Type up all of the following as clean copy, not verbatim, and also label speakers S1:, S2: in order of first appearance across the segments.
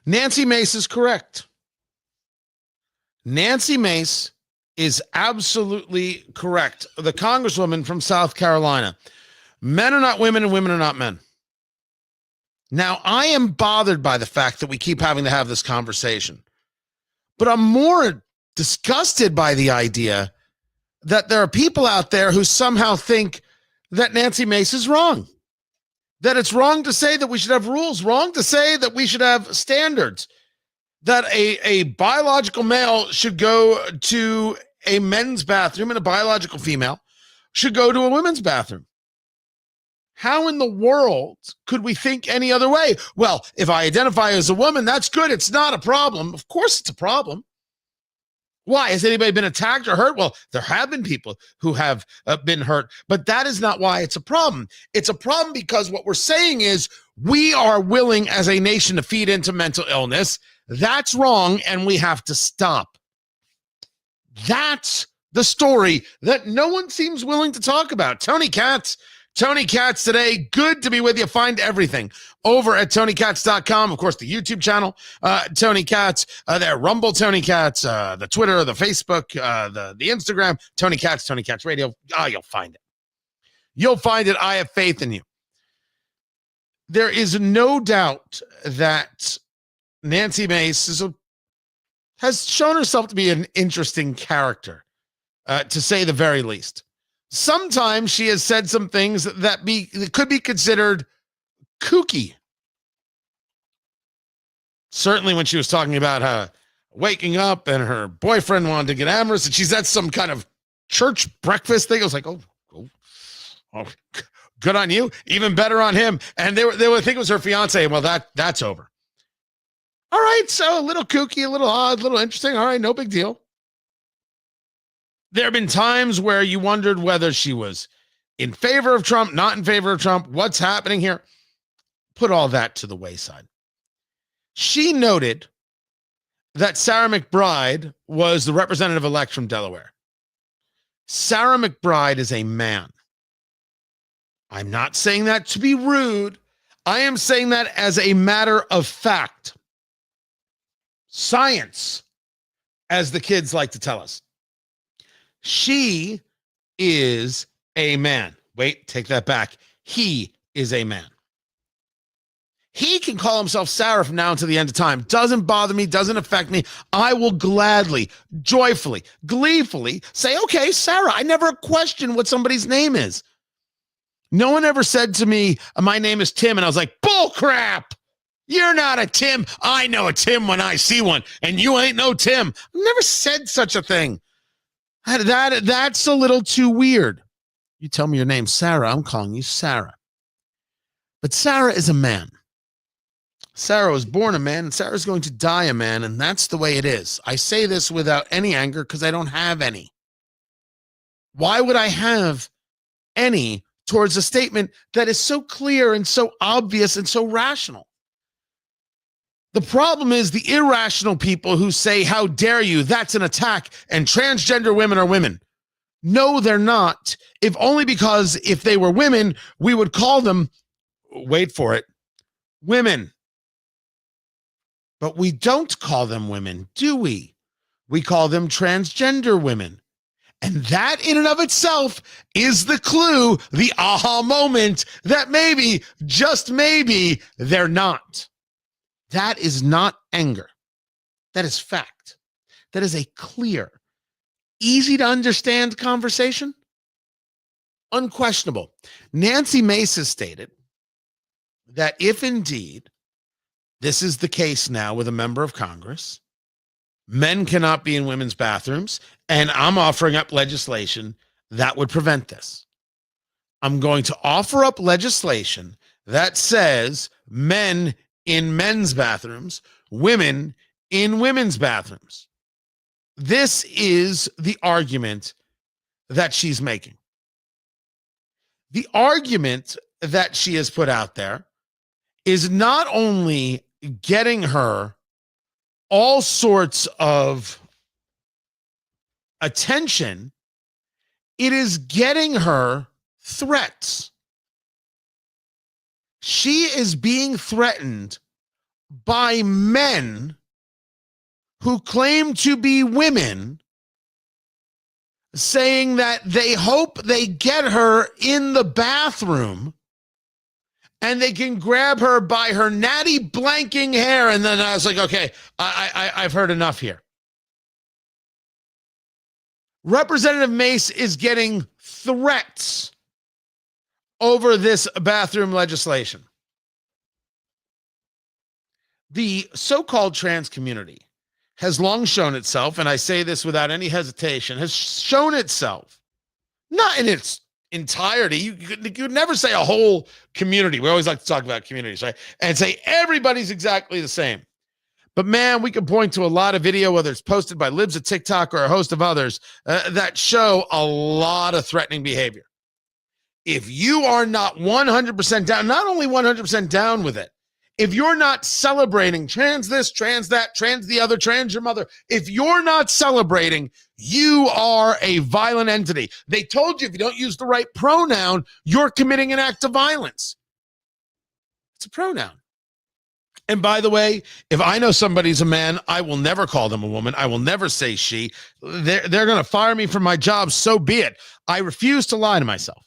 S1: Nancy Mace is correct. Nancy Mace is absolutely correct. The Congresswoman from South Carolina. Men are not women and women are not men. Now, I am bothered by the fact that we keep having to have this conversation, but I'm more disgusted by the idea that there are people out there who somehow think that Nancy Mace is wrong, that it's wrong to say that we should have rules, wrong to say that we should have standards, that a biological male should go to a men's bathroom and a biological female should go to a women's bathroom. How in the world could we think any other way? Well, if I identify as a woman, that's good. It's not a problem. Of course it's a problem. Why? Has anybody been attacked or hurt? Well, there have been people who have been hurt, but that is not why it's a problem. It's a problem because what we're saying is we are willing as a nation to feed into mental illness. That's wrong, and we have to stop. That's the story that no one seems willing to talk about. Tony Katz today. Good to be with you. Find everything over at TonyKatz.com. Of course, the YouTube channel, Tony Katz, there, Rumble, Tony Katz, the Twitter, the Facebook, the Instagram, Tony Katz Radio. You'll find it. You'll find it. I have faith in you. There is no doubt that Nancy Mace has shown herself to be an interesting character, to say the very least. Sometimes she has said some things that could be considered kooky. Certainly when she was talking about waking up and her boyfriend wanted to get amorous and she's at some kind of church breakfast thing. I was like, oh, good on you. Even better on him. And they would think it was her fiance. Well, that's over. All right. So a little kooky, a little odd, a little interesting. All right. No big deal. There have been times where you wondered whether she was in favor of Trump, not in favor of Trump. What's happening here? Put all that to the wayside. She noted that Sarah McBride was the representative-elect from Delaware. Sarah McBride is a man. I'm not saying that to be rude. I am saying that as a matter of fact. Science, as the kids like to tell us. She is a man. Wait, take that back. He is a man. He can call himself Sarah from now until the end of time. Doesn't bother me, doesn't affect me. I will gladly, joyfully, gleefully say, okay, Sarah. I never question what somebody's name is. No one ever said to me, my name is Tim. And I was like, bull crap. You're not a Tim. I know a Tim when I see one. And you ain't no Tim. I never said such a thing. That's a little too weird. You tell me your name, Sarah. I'm calling you Sarah. But Sarah is a man. Sarah was born a man, and Sarah's going to die a man, and that's the way it is. I say this without any anger because I don't have any. Why would I have any towards a statement that is so clear and so obvious and so rational? The problem is the irrational people who say, how dare you? That's an attack. And transgender women are women. No, they're not. If only because if they were women, we would call them, wait for it, women. But we don't call them women, do we? We call them transgender women. And that in and of itself is the clue, the aha moment that maybe, just maybe, they're not. That is not anger. That is fact. That is a clear, easy to understand conversation. Unquestionable. Nancy Mace has stated that if indeed this is the case now with a member of Congress, men cannot be in women's bathrooms, and I'm offering up legislation that would prevent this. I'm going to offer up legislation that says men in men's bathrooms, women in women's bathrooms. This is the argument that she's making. The argument that she has put out there is not only getting her all sorts of attention, it is getting her threats. She is being threatened by men who claim to be women, saying that they hope they get her in the bathroom and they can grab her by her natty blanking hair. And then I was like, okay, I've heard enough here. Representative Mace is getting threats over this bathroom legislation. The so-called trans community has long shown itself, and I say this without any hesitation, has shown itself, not in its entirety. You could never say a whole community. We always like to talk about communities, right? And say everybody's exactly the same. But man, we can point to a lot of video, whether it's posted by libs of TikTok or a host of others, that show a lot of threatening behavior. If you are not 100% down, not only 100% down with it, if you're not celebrating trans this, trans that, trans the other, trans your mother, if you're not celebrating, you are a violent entity. They told you if you don't use the right pronoun, you're committing an act of violence. It's a pronoun. And by the way, if I know somebody's a man, I will never call them a woman. I will never say she. They're going to fire me from my job, so be it. I refuse to lie to myself.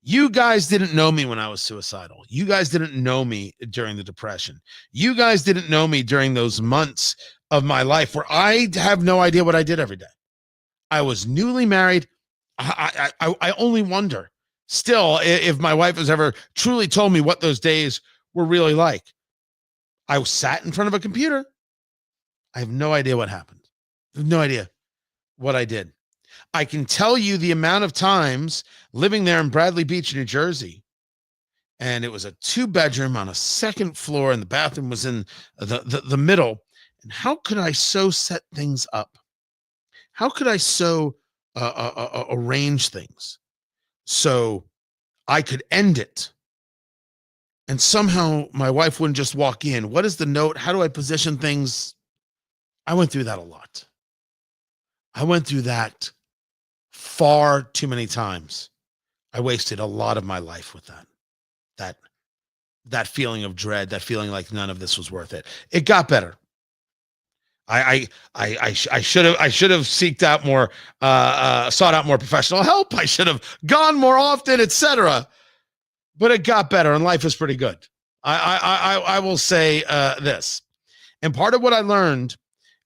S1: You guys didn't know me when I was suicidal. You guys didn't know me during the Depression. You guys didn't know me during those months of my life where I have no idea what I did every day. I was newly married. I only wonder still if my wife has ever truly told me what those days were really like. I sat in front of a computer. I have no idea what happened. I have no idea what I did. I can tell you the amount of times living there in Bradley Beach, New Jersey, and it was a 2-bedroom on a second floor, and the bathroom was in the middle. And how could I so set things up? How could I so arrange things so I could end it? And somehow my wife wouldn't just walk in. What is the note? How do I position things? I went through that a lot. I went through that far too many times. I wasted a lot of my life with that feeling of dread, that feeling like none of this was worth it. It got better. I should have sought out more professional help. I should have gone more often, etc. But it got better, and life is pretty good. I will say this, and part of what I learned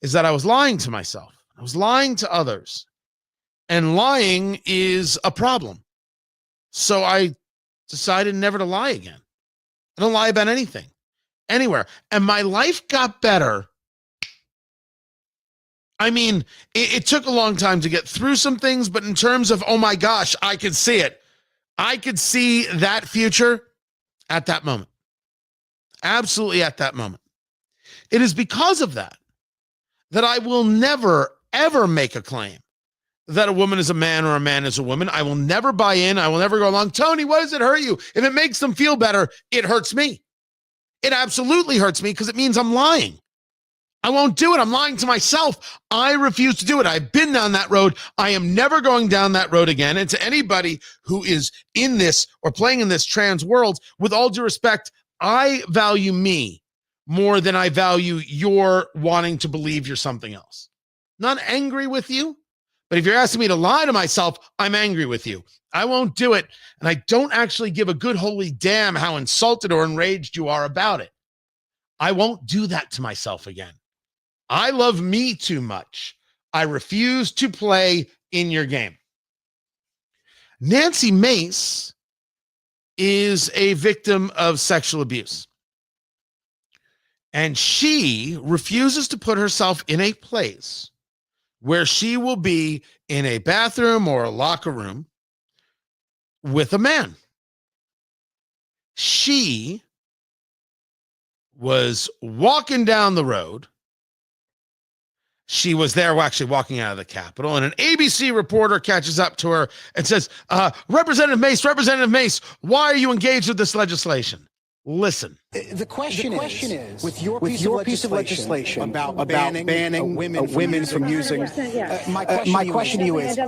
S1: is that I was lying to myself. I was lying to others. And lying is a problem. So I decided never to lie again. I don't lie about anything, anywhere. And my life got better. I mean, it took a long time to get through some things, but in terms of, oh my gosh, I could see it. I could see that future at that moment. Absolutely at that moment. It is because of that I will never, ever make a claim that a woman is a man or a man is a woman. I will never buy in. I will never go along. Tony, why does it hurt you? If it makes them feel better, it hurts me. It absolutely hurts me because it means I'm lying. I won't do it. I'm lying to myself. I refuse to do it. I've been down that road. I am never going down that road again. And to anybody who is in this or playing in this trans world, with all due respect, I value me more than I value your wanting to believe you're something else. Not angry with you. But if you're asking me to lie to myself, I'm angry with you. I won't do it. And I don't actually give a good holy damn how insulted or enraged you are about it. I won't do that to myself again. I love me too much. I refuse to play in your game. Nancy Mace is a victim of sexual abuse. And she refuses to put herself in a place where she will be in a bathroom or a locker room with a man. She was walking down the road. She was there actually walking out of the Capitol, and an ABC reporter catches up to her and says, Representative Mace, why are you engaged with this legislation? Listen,
S2: The question is, with your piece of legislation about banning women from using, my question to you is, you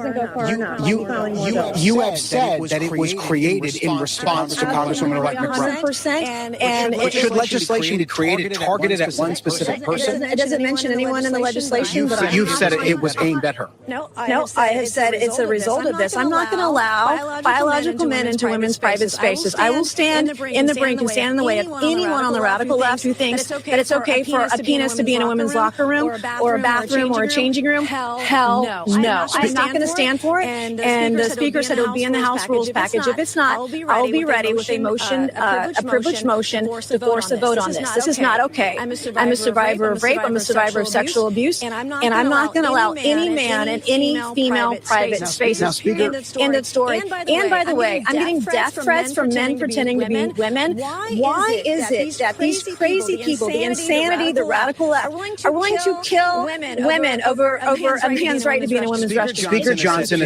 S2: have said that it was created in response to Congresswoman-elect McBride.
S3: 100%.
S2: And should legislation be created targeted at one specific person?
S3: It doesn't mention anyone in the legislation.
S2: You've said it was aimed at her.
S3: No, I have said it's a result of this. I'm not going to allow biological men into women's private spaces. I will stand in the brink and stand in the way of anyone on the radical left who thinks that it's okay for a penis to be in a women's locker room or a bathroom or a changing room. Hell no. I'm not going to stand for it. And the speaker said it would be in the House rules package. If it's not, I will be ready with a motion, a privileged motion to force a vote on this. This is not okay. I'm a survivor of rape. I'm a survivor of sexual abuse. And I'm not going to allow any man in any female private spaces. End of story. And by the way, I'm getting death threats from men pretending to be women. Why is it that these crazy people, the insanity, the radical left, are willing to kill women over a man's right to be in a women's restroom?
S2: Speaker Johnson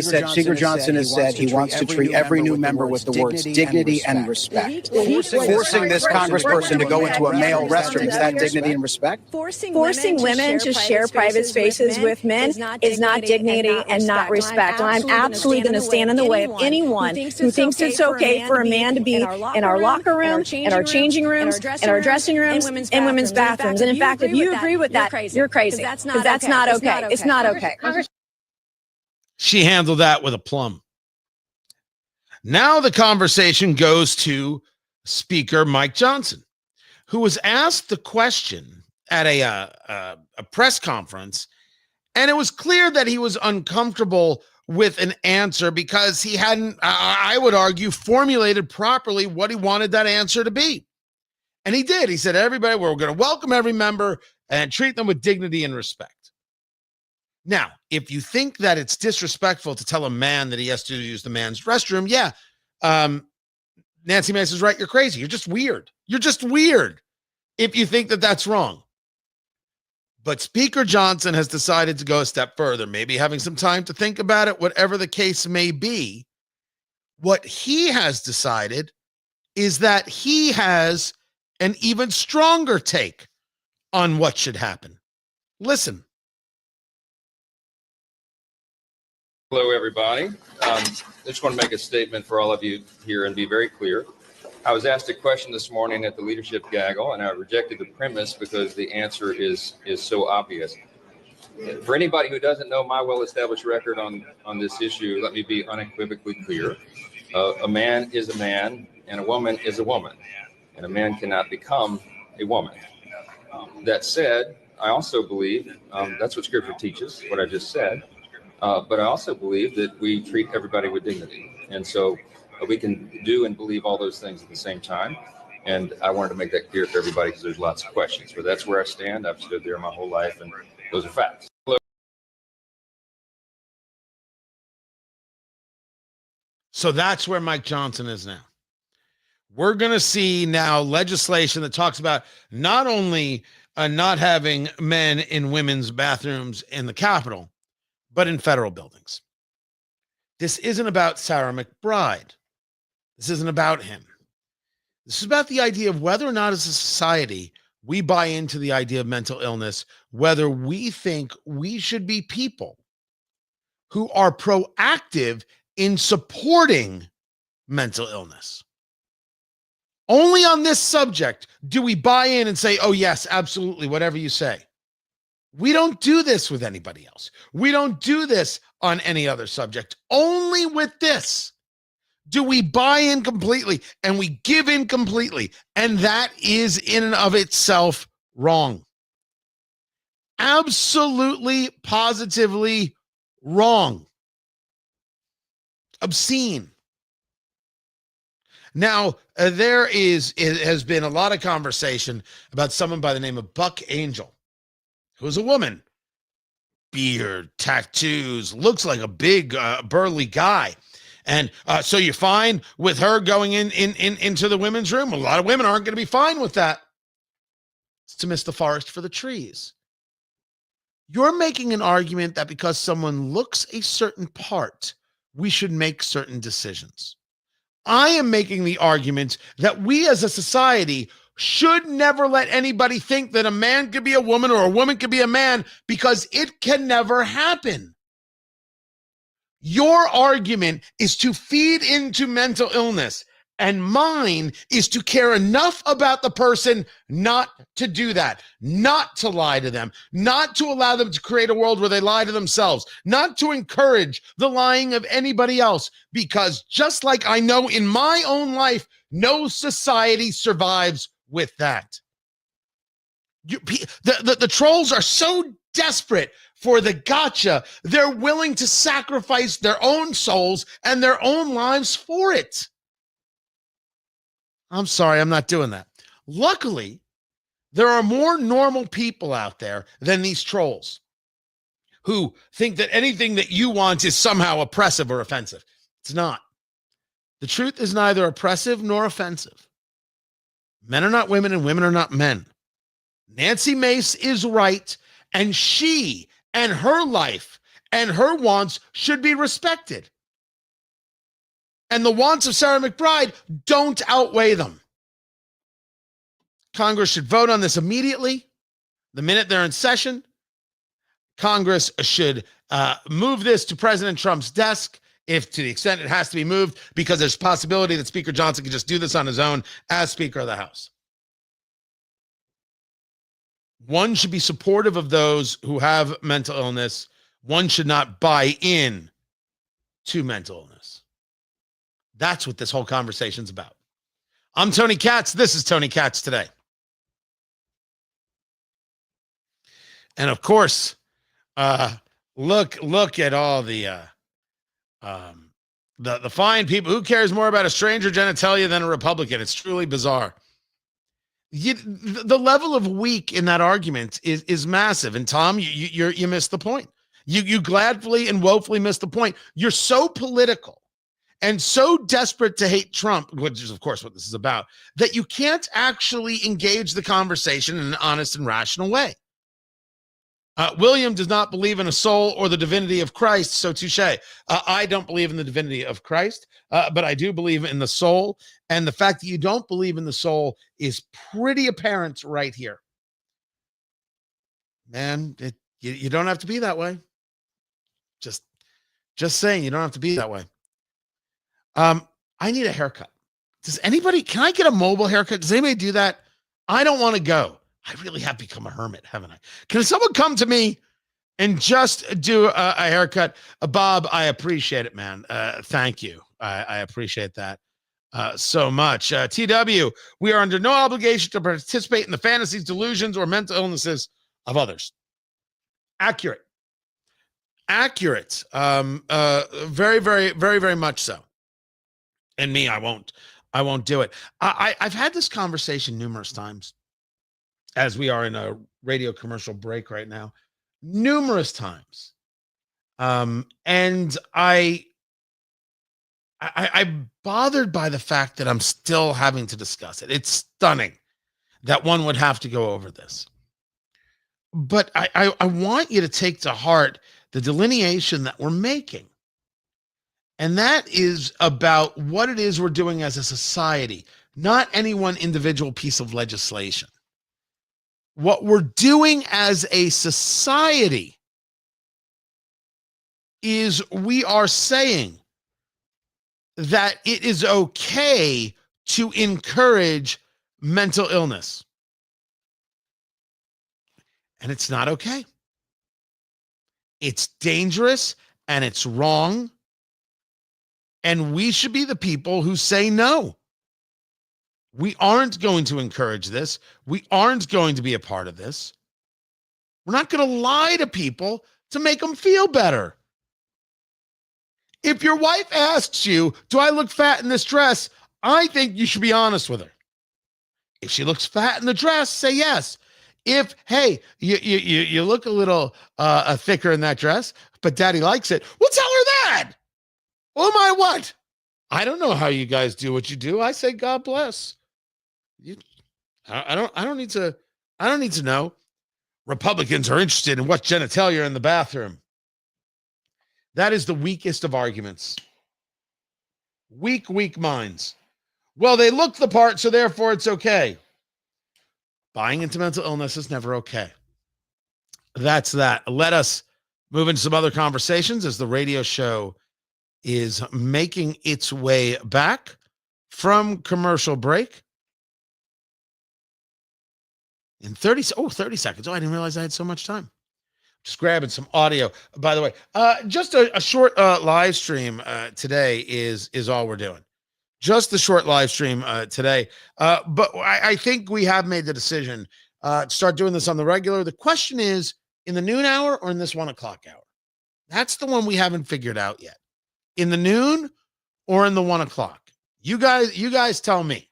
S2: has said he wants to treat every new member with the words dignity and respect. Forcing this congressperson to go into a male restroom, is that dignity and respect?
S3: Forcing women to share private spaces with men is not dignity and not respect. And I'm absolutely going to stand in the way of anyone who thinks it's okay for a man to be in our locker room, in our changing rooms, in our dressing rooms, in women's bathrooms. And in fact, if you agree with that, you're crazy. Because that's not okay. It's not okay.
S1: She handled that with aplomb. Now the conversation goes to Speaker Mike Johnson, who was asked the question at a press conference, and it was clear that he was uncomfortable with an answer because he hadn't, I would argue, formulated properly what he wanted that answer to be. And he did. He said, everybody, we're going to welcome every member and treat them with dignity and respect. Now, if you think that it's disrespectful to tell a man that he has to use the man's restroom, yeah, Nancy Mace is right. You're crazy. You're just weird. You're just weird if you think that that's wrong. But Speaker Johnson has decided to go a step further, maybe having some time to think about it, whatever the case may be. What he has decided is that he has an even stronger take on what should happen. Listen.
S4: Hello, everybody. I just want to make a statement for all of you here and be very clear. I was asked a question this morning at the leadership gaggle, and I rejected the premise because the answer is so obvious. For anybody who doesn't know my well-established record on this issue, let me be unequivocally clear. A man is a man, and a woman is a woman, and a man cannot become a woman. That said, I also believe, that's what Scripture teaches, what I just said, but I also believe that we treat everybody with dignity. And so we can do and believe all those things at the same time. And I wanted to make that clear for everybody because there's lots of questions. But that's where I stand. I've stood there my whole life, and those are facts.
S1: So that's where Mike Johnson is now. We're going to see now legislation that talks about not only not having men in women's bathrooms in the Capitol, but in federal buildings. This isn't about Sarah McBride. This isn't about him. This is about the idea of whether or not as a society we buy into the idea of mental illness, whether we think we should be people who are proactive in supporting mental illness. Only on this subject do we buy in and say, oh, yes, absolutely, whatever you say. We don't do this with anybody else. We don't do this on any other subject. Only with this do we buy in completely and we give in completely. And that is in and of itself wrong. Absolutely, positively wrong. Obscene. Now, there has been a lot of conversation about someone by the name of Buck Angel, who's a woman. Beard, tattoos, looks like a big, burly guy. And so you're fine with her going into the women's room? A lot of women aren't going to be fine with that. It's to miss the forest for the trees. You're making an argument that because someone looks a certain part, we should make certain decisions. I am making the argument that we as a society should never let anybody think that a man could be a woman or a woman could be a man, because it can never happen. Your argument is to feed into mental illness, and mine is to care enough about the person not to do that, not to lie to them, not to allow them to create a world where they lie to themselves, not to encourage the lying of anybody else, because just like I know in my own life, no society survives with that. The trolls are so desperate for the gotcha, they're willing to sacrifice their own souls and their own lives for it. I'm sorry, I'm not doing that. Luckily, there are more normal people out there than these trolls who think that anything that you want is somehow oppressive or offensive. It's not. The truth is neither oppressive nor offensive. Men are not women and women are not men. Nancy Mace is right, and she and her life and her wants should be respected. And the wants of Sarah McBride don't outweigh them. Congress should vote on this immediately, the minute they're in session. Congress should move this to President Trump's desk, if to the extent it has to be moved, because there's a possibility that Speaker Johnson could just do this on his own as Speaker of the House. One should be supportive of those who have mental illness. One should not buy in to mental illness. That's what this whole conversation's about. I'm Tony Katz. This is Tony Katz Today. And of course, look at all the fine people. Who cares more about a stranger genitalia than a Republican? It's truly bizarre. The level of weak in that argument is massive. And Tom, you missed the point. You gladly and woefully missed the point. You're so political and so desperate to hate Trump, which is, of course, what this is about, that you can't actually engage the conversation in an honest and rational way. William does not believe in a soul or the divinity of Christ, so touche. I don't believe in the divinity of Christ, but I do believe in the soul. And the fact that you don't believe in the soul is pretty apparent right here. Man, you don't have to be that way. Just saying, you don't have to be that way. I need a haircut. Can I get a mobile haircut? Does anybody do that? I don't want to go. I really have become a hermit, haven't I? Can someone come to me and just do a haircut? Bob, I appreciate it, man. Thank you. I appreciate that so much. TW, we are under no obligation to participate in the fantasies, delusions, or mental illnesses of others. Accurate. Very, very, very, very much so. And me, I won't do it. I've had this conversation numerous times, as we are in a radio commercial break right now, numerous times. And I'm bothered by the fact that I'm still having to discuss it. It's stunning that one would have to go over this. But I want you to take to heart the delineation that we're making. And that is about what it is we're doing as a society, not any one individual piece of legislation. What we're doing as a society is we are saying that it is okay to encourage mental illness. And it's not okay. It's dangerous and it's wrong. And we should be the people who say no. We aren't going to encourage this. We aren't going to be a part of this. We're not going to lie to people to make them feel better. If your wife asks you, do I look fat in this dress? I think you should be honest with her. If she looks fat in the dress, say yes. If, hey, you look a little thicker in that dress, but daddy likes it, well, tell her that. Oh, my what? I don't know how you guys do what you do. I say, God bless. I don't need to know. Republicans are interested in what genitalia are in the bathroom. That is the weakest of arguments. Weak minds. Well, they look the part, so therefore it's okay. Buying into mental illness is never okay. That's that. Let us move into some other conversations as the radio show is making its way back from commercial break. In 30 seconds. Oh, I didn't realize I had so much time. Just grabbing some audio. By the way, just a short live stream today is all we're doing. Just the short live stream today. But I think we have made the decision to start doing this on the regular. The question is, in the noon hour or in this 1 o'clock hour? That's the one we haven't figured out yet. In the noon or in the 1 o'clock? You guys tell me,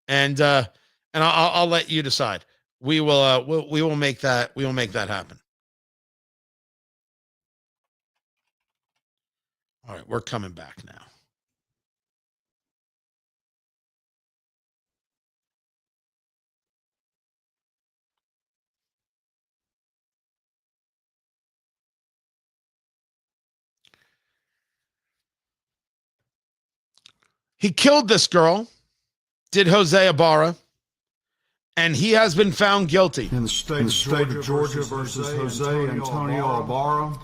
S1: and I'll let you decide. We will make that happen. All right, we're coming back now. He killed this girl, did Jose Ibarra, and he has been found guilty.
S5: In the state of Georgia versus Jose Antonio Ibarra,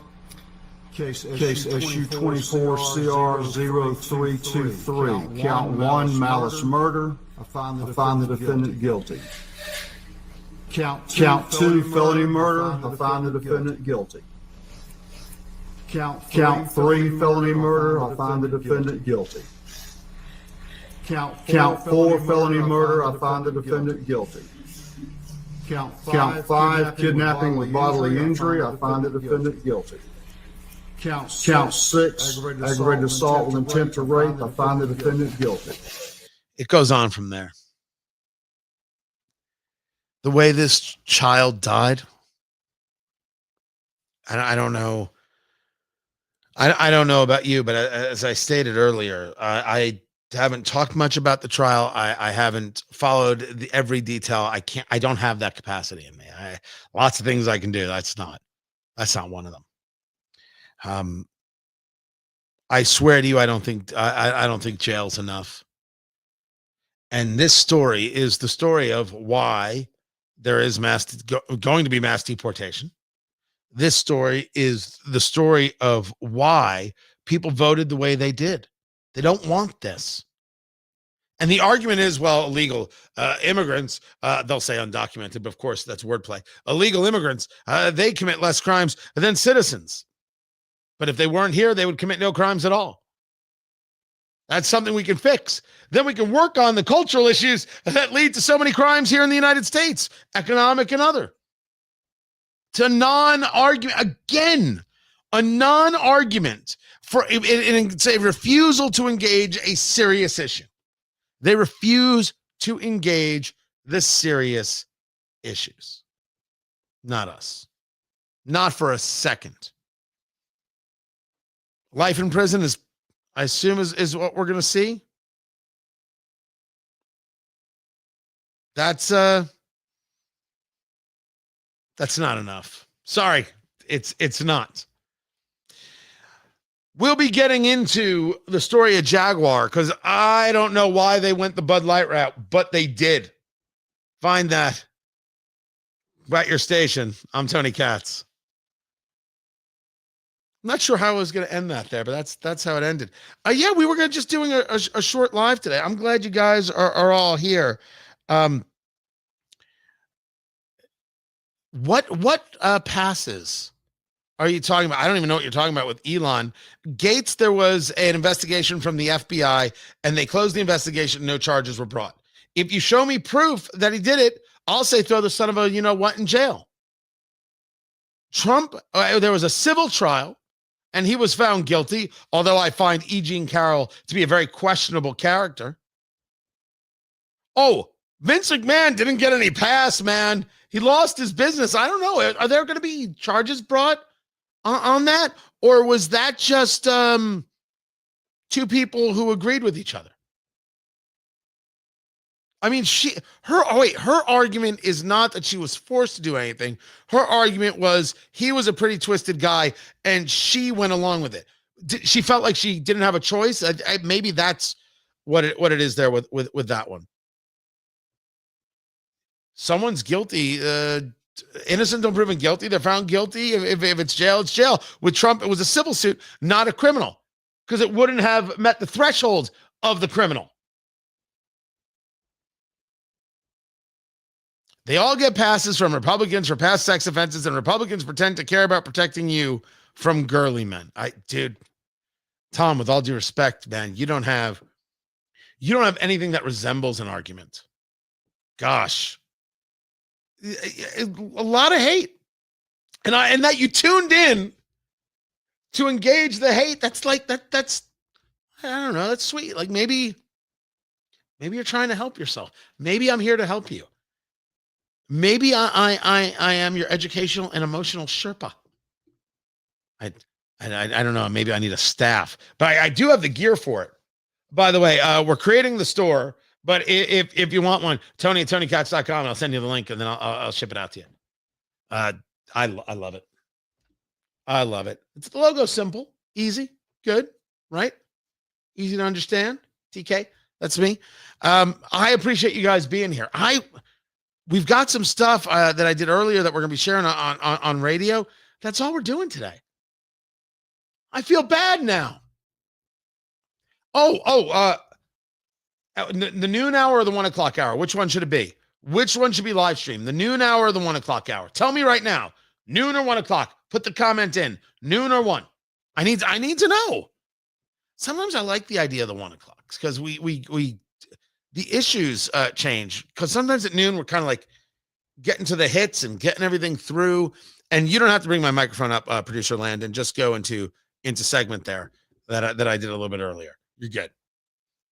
S5: case issue 24-CR-0323, count 1, malice murder. I find the defendant guilty. Count 2, felony murder. I find the defendant guilty. Count 3, felony murder. I find the defendant guilty. Count 4, felony murder. I find the defendant guilty. Count 5, kidnapping with bodily injury. I find the defendant guilty. Count 6, aggravated assault with intent to rape. I find the defendant guilty.
S1: It goes on from there. The way this child died, I don't know. I don't know about you, but as I stated earlier, I haven't talked much about the trial. I haven't followed every detail. I don't have that capacity in me. Lots of things I can do. That's not one of them. I swear to you, I don't think jail's enough. And this story is the story of why there is going to be mass deportation. This story is the story of why people voted the way they did. They don't want this. And the argument is, well, illegal immigrants, they'll say undocumented, but of course that's wordplay. Illegal immigrants, they commit less crimes than citizens. But if they weren't here, they would commit no crimes at all. That's something we can fix. Then we can work on the cultural issues that lead to so many crimes here in the United States, economic and other. It's a non-argument. Again, a non-argument for it's a refusal to engage a serious issue. They refuse to engage the serious issues. Not us. Not for a second. Life in prison is, I assume, is what we're going to see. That's not enough. Sorry, it's not. We'll be getting into the story of Jaguar because I don't know why they went the Bud Light route, but they did. Find that at your station. I'm Tony Katz. I'm not sure how I was going to end that there, but that's how it ended. Yeah, we were just doing a short live today. I'm glad you guys are all here. What passes are you talking about? I don't even know what you're talking about with Elon. Gates, there was an investigation from the FBI, and they closed the investigation. No charges were brought. If you show me proof that he did it, I'll say throw the son of a you-know-what in jail. Trump, there was a civil trial, and he was found guilty, although I find E. Jean Carroll to be a very questionable character. Oh, Vince McMahon didn't get any pass, man. He lost his business. I don't know. Are there going to be charges brought on that? Or was that just two people who agreed with each other? I mean, her argument is not that she was forced to do anything. Her argument was he was a pretty twisted guy, and she went along with it. She felt like she didn't have a choice. Maybe that's what it is there with that one. Someone's guilty, innocent until proven guilty. They're found guilty. If it's jail, it's jail. With Trump, it was a civil suit, not a criminal, because it wouldn't have met the threshold of the criminal. They all get passes from Republicans for past sex offenses, and Republicans pretend to care about protecting you from girly men. Dude, Tom, with all due respect, man, you don't have anything that resembles an argument. Gosh, a lot of hate, and that you tuned in to engage the hate. That's like that's I don't know. That's sweet. Like maybe you're trying to help yourself. Maybe I'm here to help you. Maybe I am your educational and emotional Sherpa. I don't know. Maybe I need a staff, but I do have the gear for it. By the way, we're creating the store, but if you want one, Tony at TonyKatz.com, I'll send you the link and then I'll ship it out to you. I love it. I love it. It's the logo simple, easy, good, right? Easy to understand. TK, that's me. I appreciate you guys being here. We've got some stuff that I did earlier that we're going to be sharing on radio. That's all we're doing today. I feel bad now. The noon hour or the 1 o'clock hour? Which one should it be? Which one should be live streamed? The noon hour or the 1 o'clock hour? Tell me right now. Noon or 1 o'clock? Put the comment in. Noon or 1? I need to know. Sometimes I like the idea of the 1 o'clock because the issues change, because sometimes at noon we're kind of like getting to the hits and getting everything through, and you don't have to bring my microphone up, producer Landon. Just go into segment there that I did a little bit earlier. You're good,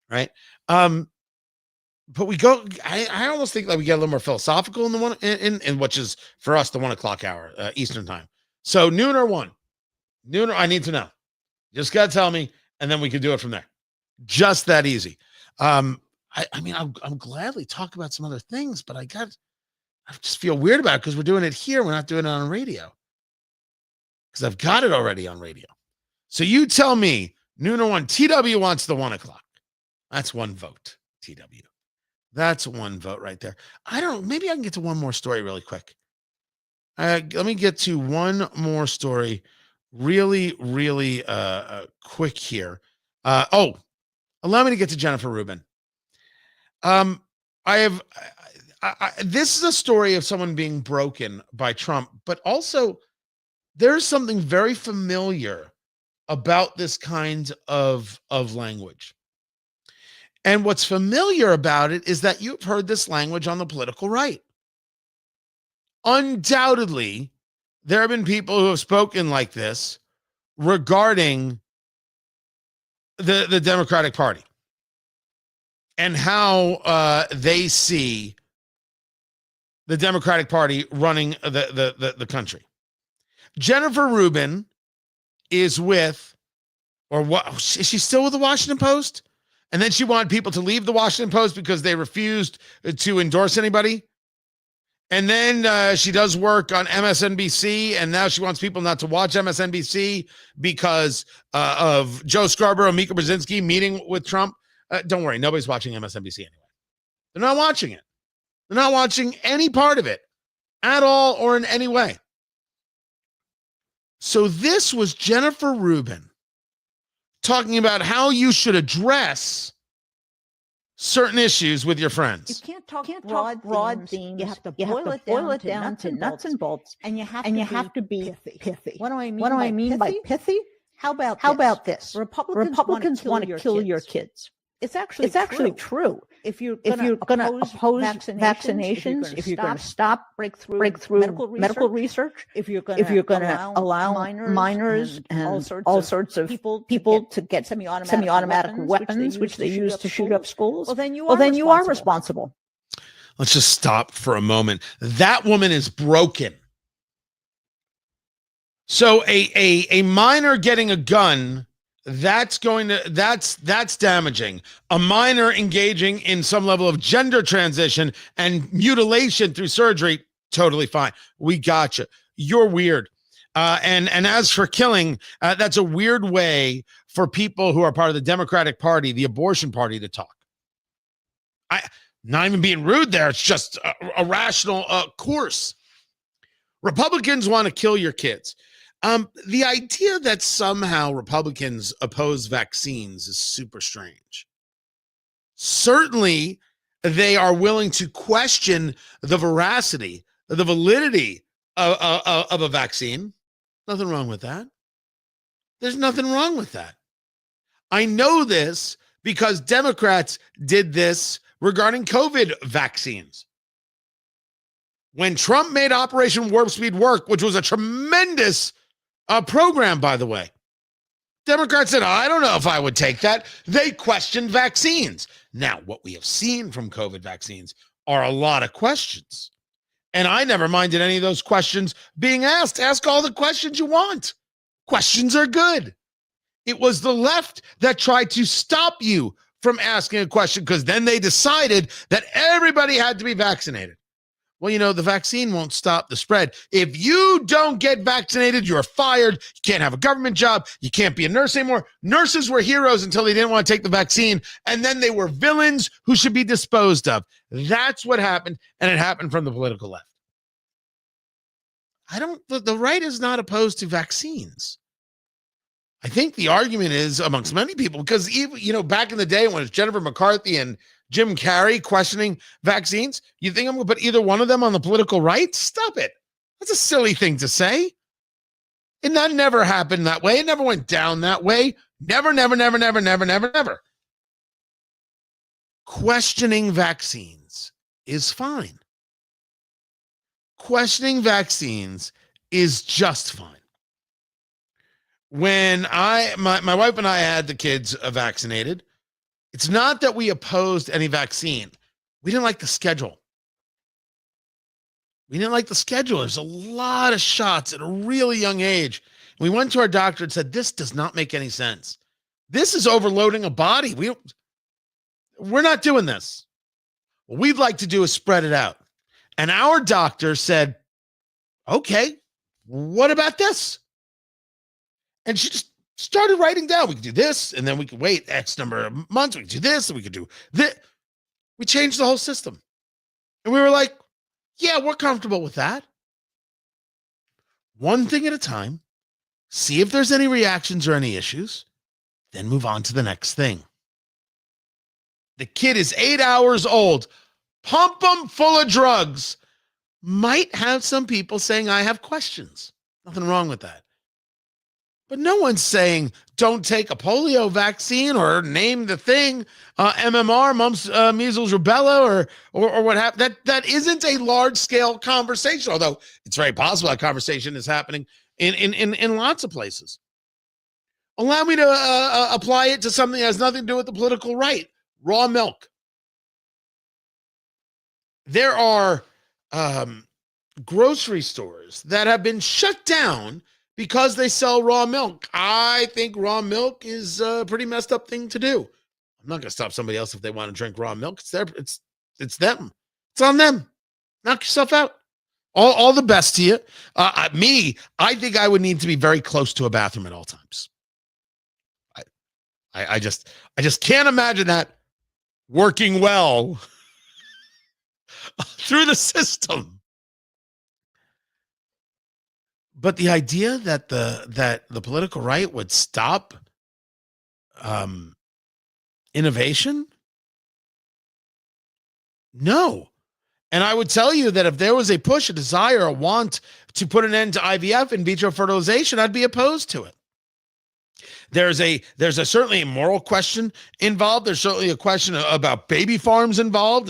S1: right? But we go. I almost think like we get a little more philosophical in the one in which is for us the 1 o'clock hour Eastern time. So noon or 1, noon or I need to know. Just gotta tell me, and then we can do it from there. Just that easy. I mean, I'll gladly talk about some other things, but I just feel weird about it because we're doing it here. We're not doing it on radio because I've got it already on radio. So you tell me, noon or 1. TW wants the 1 o'clock. That's one vote, TW. That's one vote right there. Maybe I can get to one more story really quick. Let me get to one more story really, really quick here. Allow me to get to Jennifer Rubin. This is a story of someone being broken by Trump, but also there's something very familiar about this kind of language. And what's familiar about it is that you've heard this language on the political right. Undoubtedly, there have been people who have spoken like this regarding the Democratic Party and how they see the Democratic Party running the country. Jennifer Rubin is with, or what? Is she still with the Washington Post? And then she wanted people to leave the Washington Post because they refused to endorse anybody. And then she does work on MSNBC, and now she wants people not to watch MSNBC because of Joe Scarborough and Mika Brzezinski meeting with Trump. Don't worry, nobody's watching MSNBC anyway. They're not watching it. They're not watching any part of it at all or in any way. So this was Jennifer Rubin talking about how you should address certain issues with your friends.
S6: You can't talk broad themes. You have to boil it down to nuts and bolts. And you have to be pithy. What do I mean by pithy? How about this? Republicans want to kill your kids. It's actually true. If you're going to oppose vaccinations, if you're going to stop breakthrough medical research, if you're going to allow minors and all sorts of people to get semi-automatic weapons, which they use to shoot up schools, well, then you are responsible.
S1: Let's just stop for a moment. That woman is broken. So a minor getting a gun, that's damaging. A minor engaging in some level of gender transition and mutilation through surgery, totally fine. We got you. You're weird. And as for killing, that's a weird way for people who are part of the Democratic Party, the abortion party, to talk. Not even being rude there. It's just a rational course. Republicans want to kill your kids. The idea that somehow Republicans oppose vaccines is super strange. Certainly, they are willing to question the veracity, the validity of a vaccine. Nothing wrong with that. There's nothing wrong with that. I know this because Democrats did this regarding COVID vaccines. When Trump made Operation Warp Speed work, which was a tremendous program, by the way, Democrats said, I don't know if I would take that. They questioned vaccines. Now, what we have seen from COVID vaccines are a lot of questions. And I never minded any of those questions being asked. Ask all the questions you want. Questions are good. It was the left that tried to stop you from asking a question because then they decided that everybody had to be vaccinated. Well, you know, the vaccine won't stop the spread. If you don't get vaccinated, you're fired. You can't have a government job. You can't be a nurse anymore. Nurses were heroes until they didn't want to take the vaccine. And then they were villains who should be disposed of. That's what happened. And it happened from the political left. The right is not opposed to vaccines. I think the argument is amongst many people, because even, you know, back in the day when it was Jennifer McCarthy and Jim Carrey questioning vaccines, you think I'm going to put either one of them on the political right? Stop it. That's a silly thing to say. And that never happened that way. It never went down that way. Never, never, never, never, never, never, never. Questioning vaccines is fine. Questioning vaccines is just fine. When my wife and I had the kids vaccinated, it's not that we opposed any vaccine. We didn't like the schedule. There's a lot of shots at a really young age. We went to our doctor and said, this does not make any sense. This is overloading a body. We're not doing this. What we'd like to do is spread it out. And our doctor said, okay, what about this? And she just started writing down, we could do this, and then we could wait X number of months. We could do this, and we could do this. We changed the whole system. And we were like, yeah, we're comfortable with that. One thing at a time. See if there's any reactions or any issues. Then move on to the next thing. The kid is 8 hours old. Pump them full of drugs. Might have some people saying, I have questions. Nothing wrong with that. But no one's saying don't take a polio vaccine or name the thing MMR, mumps, measles, rubella, or what have that isn't a large scale conversation. Although it's very possible that conversation is happening in lots of places. Allow me to apply it to something that has nothing to do with the political right. Raw milk. There are grocery stores that have been shut down because they sell raw milk. I think raw milk is a pretty messed up thing to do. I'm not going to stop somebody else if they want to drink raw milk. It's them. It's on them. Knock yourself out. All the best to you. I think I would need to be very close to a bathroom at all times. I just can't imagine that working well through the system. But the idea that the political right would stop innovation? No. And I would tell you that if there was a push, a desire, a want to put an end to IVF, in vitro fertilization, I'd be opposed to it. There's certainly a moral question involved. There's certainly a question about baby farms involved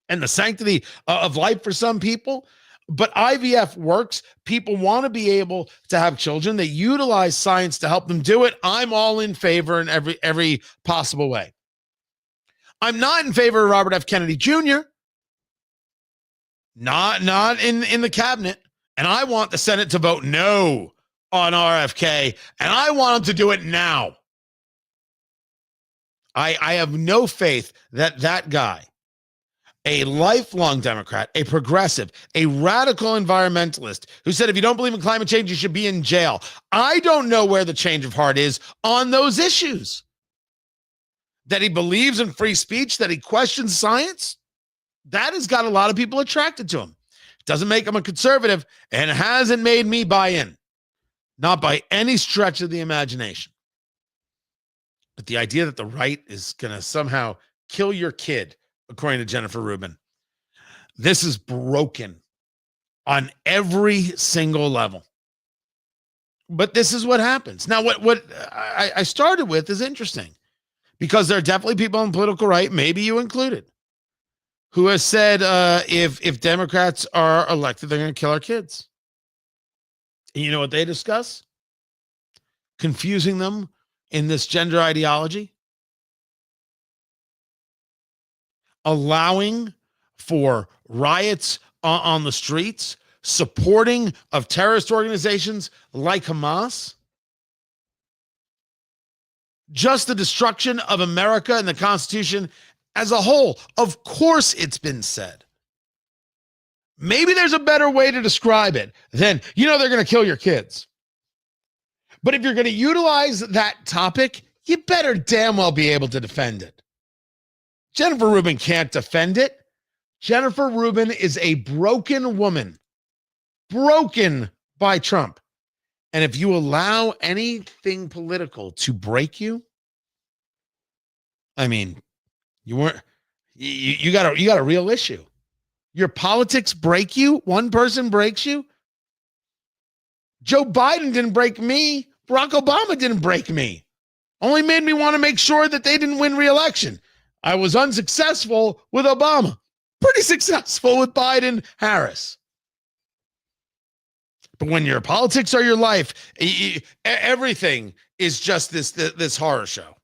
S1: and the sanctity of life for some people. But IVF works. People want to be able to have children. They utilize science to help them do it. I'm all in favor in every possible way. I'm not in favor of Robert F. Kennedy Jr. Not in the cabinet. And I want the Senate to vote no on RFK. And I want them to do it now. I have no faith that guy, a lifelong Democrat, a progressive, a radical environmentalist who said, if you don't believe in climate change, you should be in jail. I don't know where the change of heart is on those issues. that he believes in free speech, that he questions science, that has got a lot of people attracted to him. Doesn't make him a conservative, and it hasn't made me buy in. Not by any stretch of the imagination. But the idea that the right is going to somehow kill your kid, according to Jennifer Rubin, this is broken on every single level. But this is what happens. Now, what I started with is interesting, because there are definitely people on the political right, maybe you included, who has said if Democrats are elected, they're going to kill our kids. And you know what they discuss? Confusing them in this gender ideology. Allowing for riots on the streets, supporting of terrorist organizations like Hamas. Just the destruction of America and the Constitution as a whole. Of course, it's been said. Maybe there's a better way to describe it than, they're going to kill your kids. But if you're going to utilize that topic, you better damn well be able to defend it. Jennifer Rubin can't defend it. Jennifer Rubin is a broken woman, broken by Trump. And if you allow anything political to break you, I mean, you got a real issue. Your politics break you. One person breaks you. Joe Biden didn't break me. Barack Obama didn't break me. Only made me want to make sure that they didn't win re-election. I was unsuccessful with Obama. Pretty successful with Biden, Harris. But when your politics are your life, everything is just this horror show.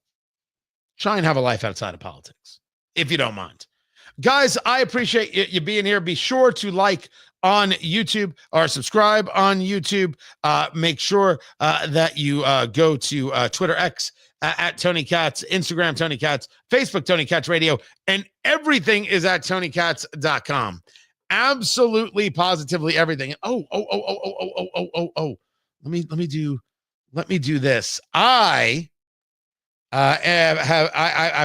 S1: Try and have a life outside of politics, if you don't mind. Guys, I appreciate you being here. Be sure to like on YouTube or subscribe on YouTube. Make sure that you go to Twitter X at Tony Katz, Instagram Tony Katz, Facebook Tony Katz Radio, and everything is at TonyKatz.com. Absolutely, positively everything. Oh. Let me do this. I've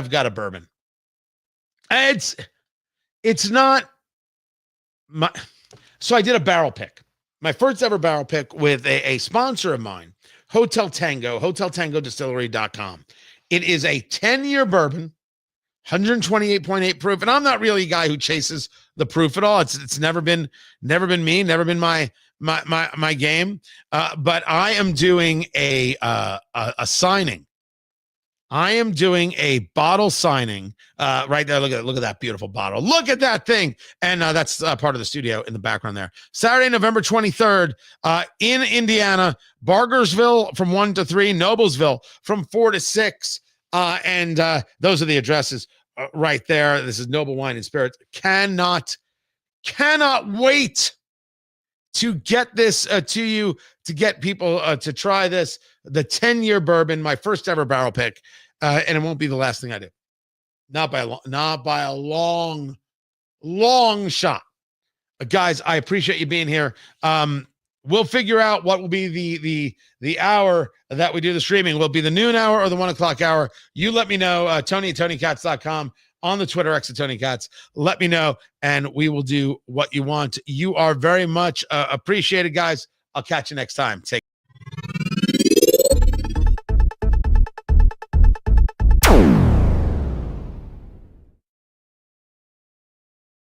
S1: got a bourbon. It's not my. So I did a barrel pick, my first ever barrel pick with a sponsor of mine, Hotel Tango, HotelTangoDistillery.com. It is a 10-year bourbon, 128.8 proof, and I'm not really a guy who chases the proof at all. It's never been me, never been my game. But I am doing a signing. I am doing a bottle signing right there. Look at that beautiful bottle. Look at that thing. And that's part of the studio in the background there. Saturday, November 23rd in Indiana, Bargersville from 1 to 3, Noblesville from 4 to 6. And those are the addresses right there. This is Noble Wine and Spirits. Cannot wait to get this to you, to get people to try this. The 10-year bourbon, my first ever barrel pick. And it won't be the last thing I do. Not by a long shot. Guys, I appreciate you being here. We'll figure out what will be the hour that we do the streaming. Will it be the noon hour or the 1 o'clock hour? You let me know. Tony at TonyKatz.com, on the Twitter X at Tony Katz. Let me know, and we will do what you want. You are very much appreciated, guys. I'll catch you next time. Take